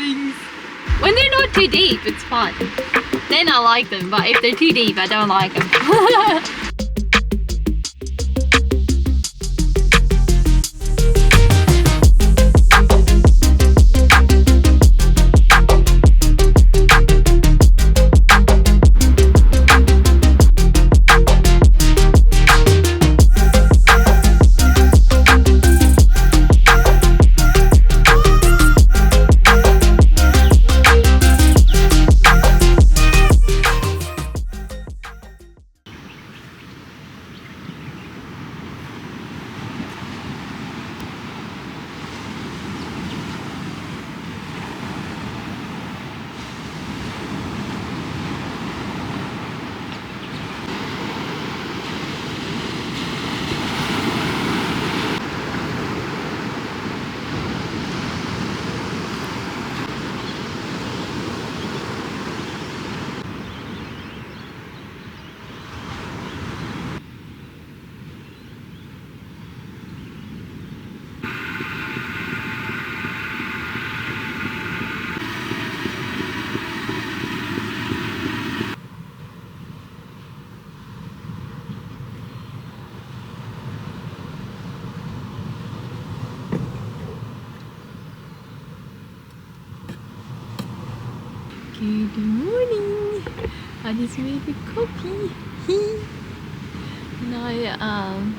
crossings. When they're not too deep, it's fun. Then I like them, but if they're too deep, I don't like them. Good morning. I just made a coffee. And I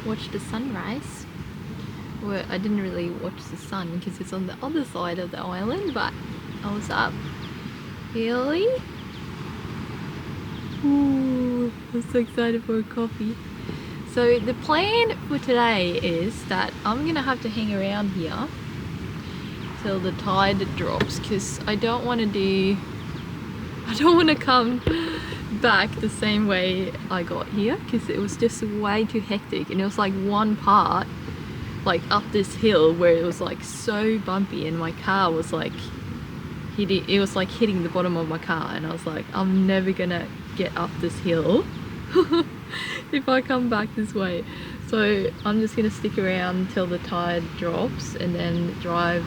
watched the sunrise. Well, I didn't really watch the sun because it's on the other side of the island, but I was up early. Ooh, I'm so excited for a coffee. So the plan for today is that I'm gonna have to hang around here till the tide drops, because I don't want to come back the same way I got here, because it was just way too hectic, and it was like one part like up this hill where it was like so bumpy and my car was like hitting the bottom of my car, and I was like, I'm never gonna get up this hill if I come back this way. So I'm just gonna stick around till the tide drops and then drive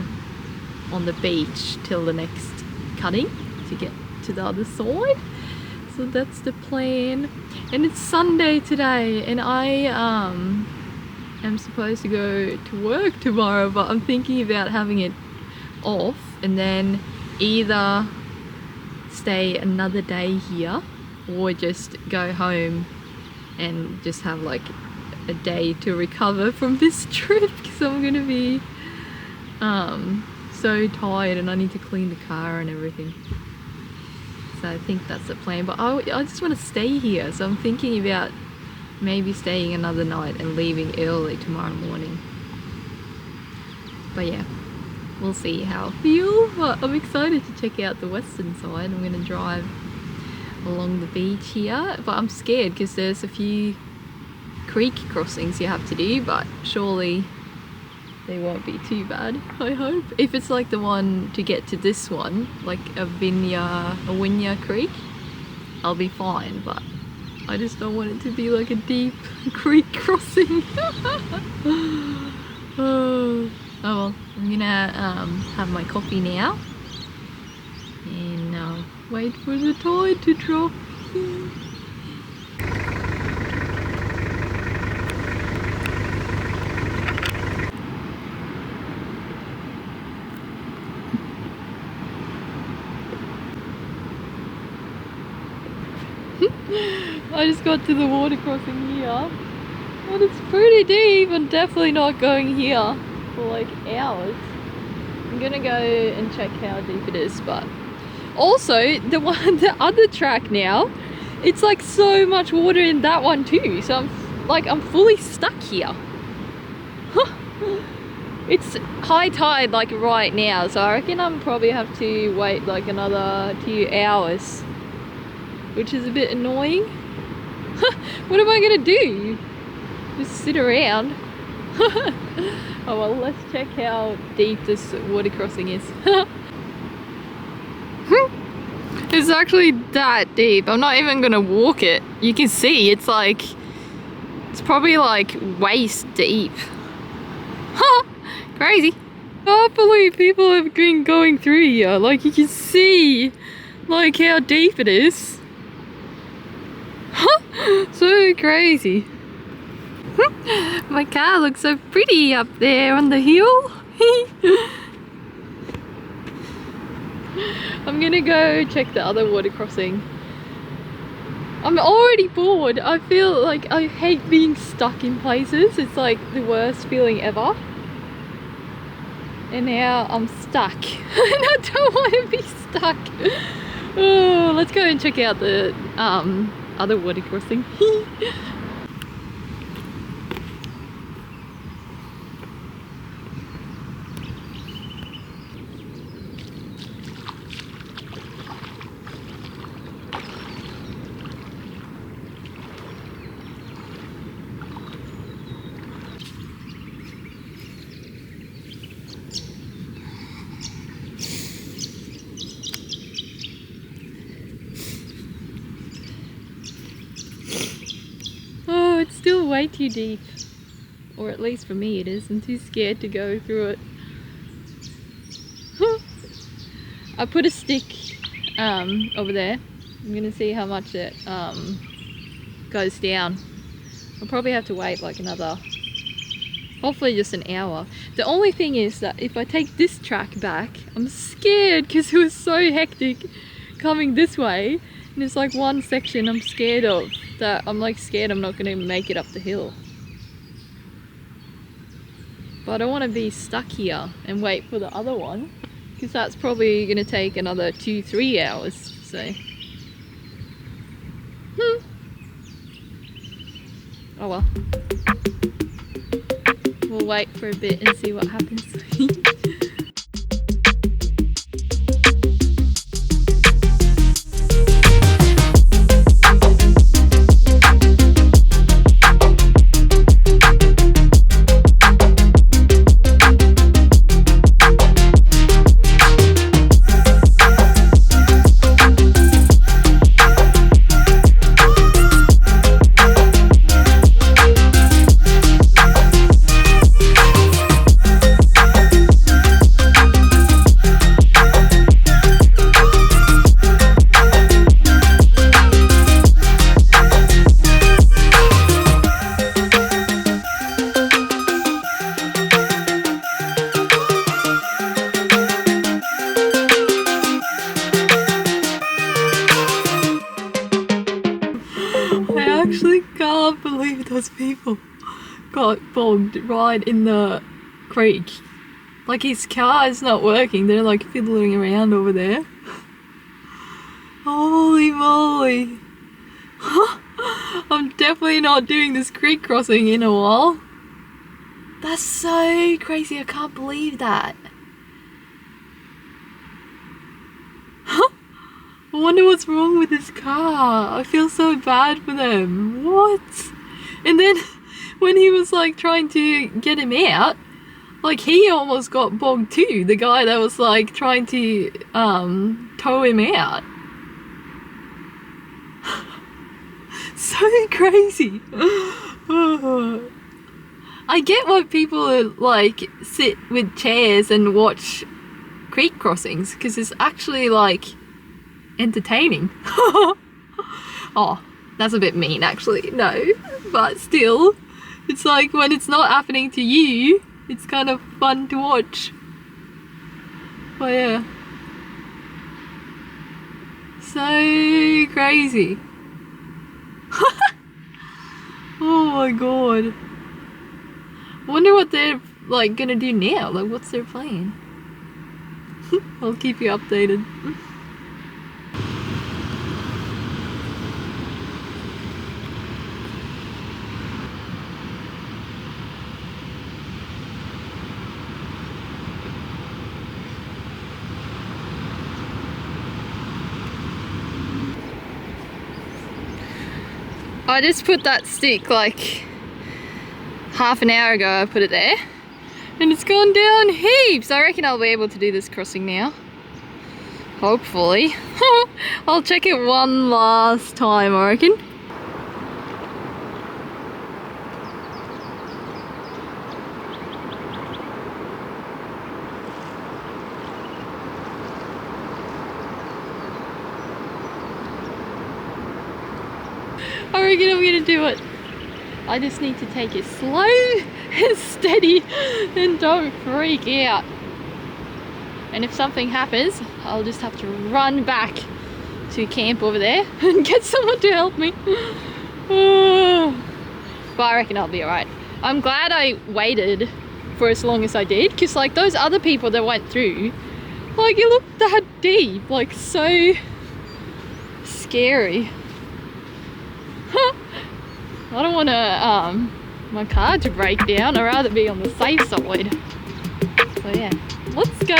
on the beach till the next cutting to get to the other side. So that's the plan, and it's Sunday today, and I am supposed to go to work tomorrow, but I'm thinking about having it off and then either stay another day here or just go home and just have like a day to recover from this trip, because I'm gonna be so tired and I need to clean the car and everything. So I think that's the plan, but I just want to stay here, so I'm thinking about maybe staying another night and leaving early tomorrow morning. But yeah, we'll see how I feel, but I'm excited to check out the western side. I'm going to drive along the beach here, but I'm scared because there's a few creek crossings you have to do, but surely they won't be too bad, I hope. If it's like the one to get to this one, like a Winya Creek, I'll be fine, but I just don't want it to be like a deep creek crossing. Oh well, I'm gonna have my coffee now and wait for the tide to drop. I just got to the water crossing here and it's pretty deep. I'm definitely not going here for like hours. I'm gonna go and check how deep it is, but also the other track now, it's like so much water in that one too, so I'm fully stuck here. It's high tide like right now, so I reckon I'm probably have to wait like another 2 hours, which is a bit annoying. What am I gonna do? Just sit around? Oh well, let's check how deep this water crossing is. It's actually that deep. I'm not even gonna walk it. You can see it's probably like waist deep. Crazy. can't believe people have been going through here. Like, you can see like how deep it is. So crazy. My car looks so pretty up there on the hill. I'm gonna go check the other water crossing. I'm already bored. I feel like I hate being stuck in places. It's like the worst feeling ever. And now I'm stuck. And I don't want to be stuck. Oh, let's go and check out the other water crossing. Oh, it's still way too deep. Or at least for me it is. I'm too scared to go through it. I put a stick over there. I'm gonna see how much it goes down. I'll probably have to wait like another, hopefully just an hour. The only thing is that if I take this track back, I'm scared because it was so hectic coming this way. And there's like one section I'm scared of, that I'm like scared I'm not going to make it up the hill. But I don't want to be stuck here and wait for the other one, because that's probably going to take another 2-3 hours. So oh well, we'll wait for a bit and see what happens. I actually can't believe those people got bogged right in the creek. Like, his car is not working, they're like fiddling around over there. Holy moly. I'm definitely not doing this creek crossing in a while. That's so crazy, I can't believe that. I wonder what's wrong with his car. I feel so bad for them. What? And then when he was like trying to get him out, like he almost got bogged too. The guy that was like trying to tow him out. So crazy. I get why people like sit with chairs and watch creek crossings, because it's actually like entertaining. Oh, that's a bit mean actually, no, but still, it's like when it's not happening to you, it's kind of fun to watch. But yeah, so crazy. Oh my god, wonder what they're like gonna do now, like what's their plan. I'll keep you updated. I just put that stick like half an hour ago. I put it there and it's gone down heaps. I reckon I'll be able to do this crossing now, hopefully. I'll check it one last time, I reckon. I reckon I'm gonna do it. I just need to take it slow and steady and don't freak out. And if something happens, I'll just have to run back to camp over there and get someone to help me. But I reckon I'll be alright. I'm glad I waited for as long as I did, because like those other people that went through, like it looked that deep, like so scary. I don't want to my car to break down. I'd rather be on the safe side. So yeah, let's go.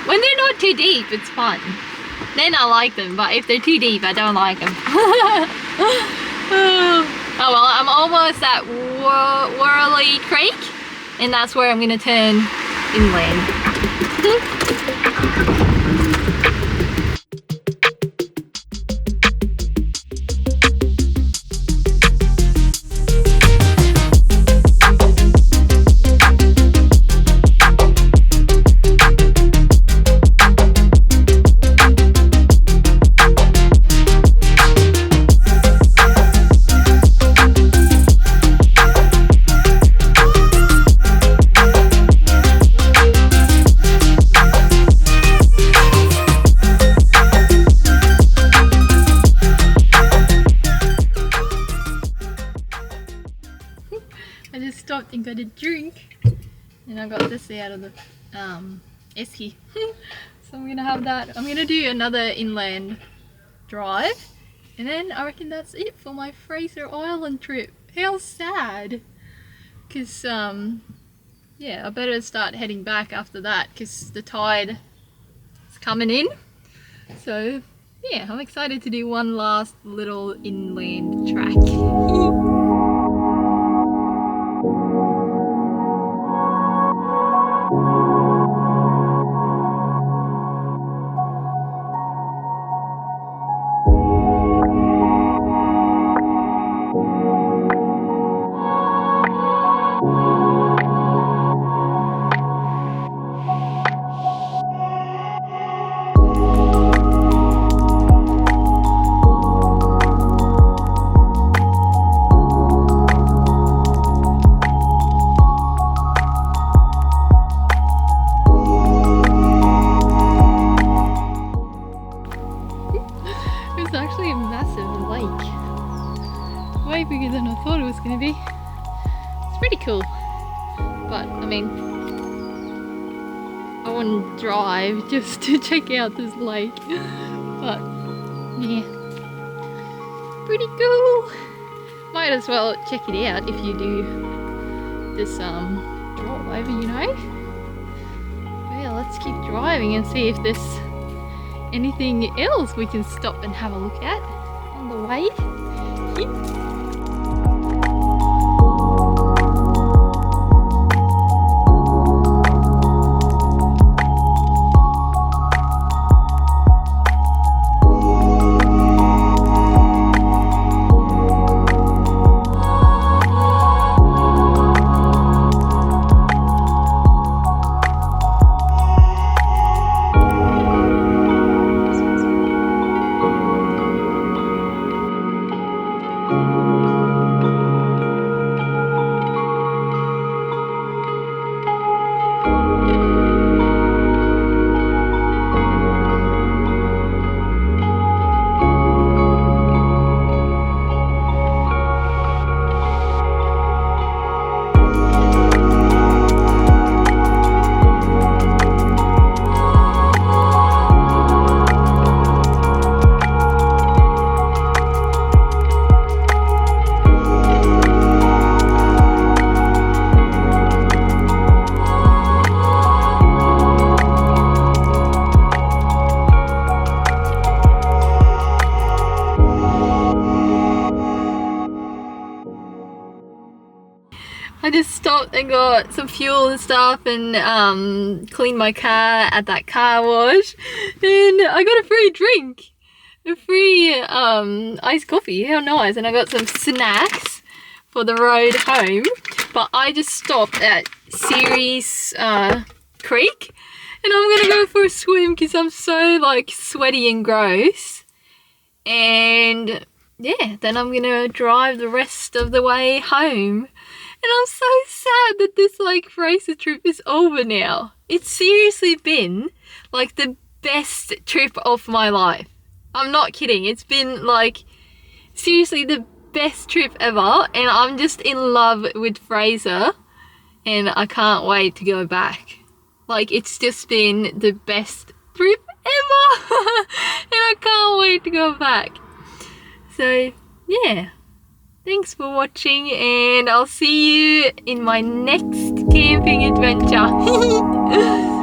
When they're not too deep, it's fun. Then I like them, but if they're too deep, I don't like them. Oh well, I'm almost at Whirly Creek, and that's where I'm gonna turn inland. I just stopped and got a drink, and I got this out of the esky. So I'm gonna have that. I'm gonna do another inland drive, and then I reckon that's it for my Fraser Island trip. How sad, because yeah, I better start heading back after that, because the tide is coming in. So yeah, I'm excited to do one last little inland track. Actually a massive lake, way bigger than I thought it was going to be. It's pretty cool, but I mean, I wouldn't drive just to check out this lake, but yeah, pretty cool. Might as well check it out if you do this drive over, you know. Yeah, let's keep driving and see if there's anything else we can stop and have a look at on the way. I just stopped and got some fuel and stuff and cleaned my car at that car wash, and I got a free drink, a free iced coffee. How nice. And I got some snacks for the road home. But I just stopped at Ceres Creek, and I'm gonna go for a swim because I'm so like sweaty and gross. And yeah, then I'm gonna drive the rest of the way home. And I'm so sad that this like Fraser trip is over now. It's seriously been like the best trip of my life. I'm not kidding. It's been like seriously the best trip ever, and I'm just in love with Fraser and I can't wait to go back. Like, it's just been the best trip ever and I can't wait to go back. So yeah. Thanks for watching, and I'll see you in my next camping adventure.